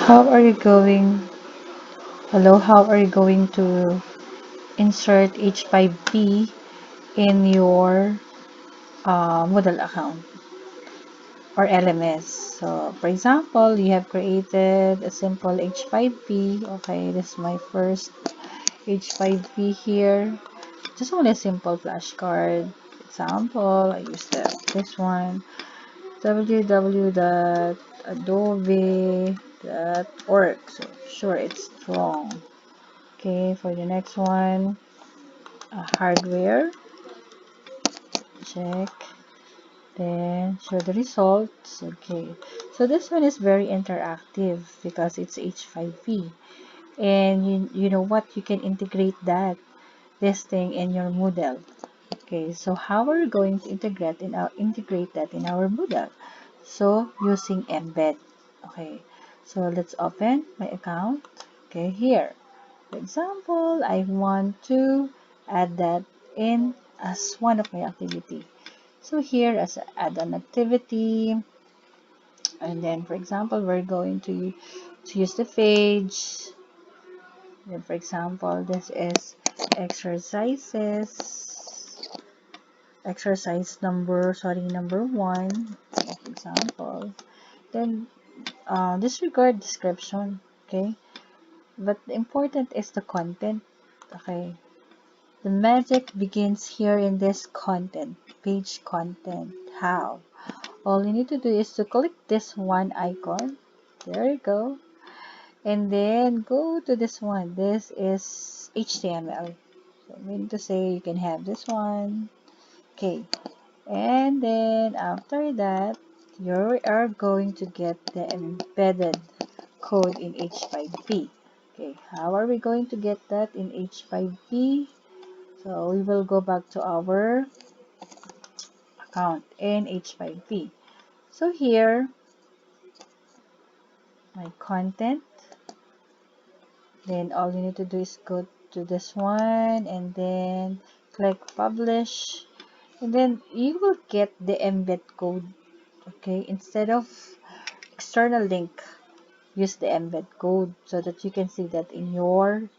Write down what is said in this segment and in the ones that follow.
How are you going? Hello, how are you going to insert H5P in your Moodle account or LMS? So, for example, you have created a simple H5P. Okay, this is my first H5P here. Just only a simple flashcard. Example, I use this one. www.adobe.org. So, sure, it's wrong. Okay, for the next one, hardware, check, then show the results. Okay, so this one is very interactive because it's H5P, and you know what, you can integrate this thing in your Moodle. Okay, so how are we going to integrate that in our Moodle? So using embed. Okay, so let's open my account. Okay, here. For example, I want to add that in as one of my activity. So here as add an activity, and then for example, we're going to use the page. Then for example, this is exercise number 1, for example. Then disregard description, okay? But the important is the content, okay? The magic begins here in this content, page content. How? All you need to do is to click this one icon. There you go. And then go to this one. This is HTML. So meaning to say you can have this one. Okay. And then after that, you are going to get the embedded code in H5P. Okay. How are we going to get that in H5P? So we will go back to our account in H5P. So here, my content, then all you need to do is go to this one and then click publish, and then you will get the embed code. Okay, instead of external link, use the embed code so that you can see that in your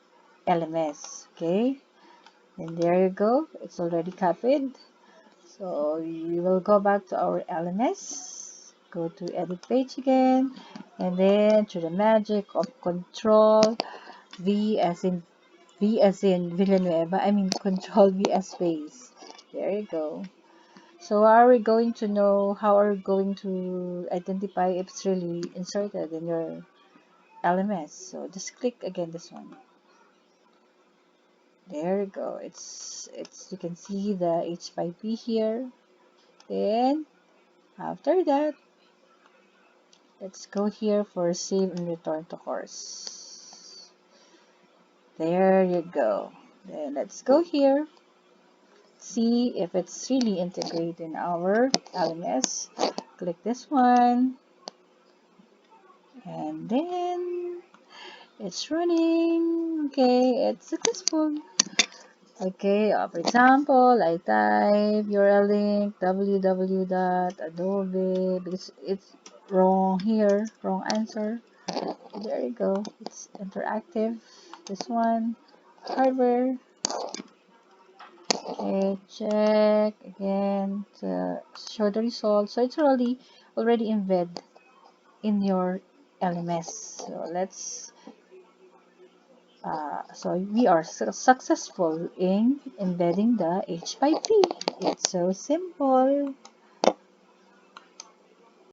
LMS. Okay, and there you go, it's already copied. So we will go back to our LMS, go to edit page again, and then through the magic of control V as in Villanueva, I mean control V as space. There you go. So how are we going to identify if it's really inserted in your LMS? So just click again this one. There you go. It's you can see the H5P here. Then after that, let's go here for save and return to course. There you go. Then let's go here. See if it's really integrated in our LMS. Click this one. And then it's running. Okay, it's successful. Okay, for example, I type URL link www.adobe because it's wrong here, wrong answer. There you go. It's interactive. This one, hardware. Okay, check again to show the results. So it's already embed in your LMS. So we are successful in embedding the H5P. It's so simple.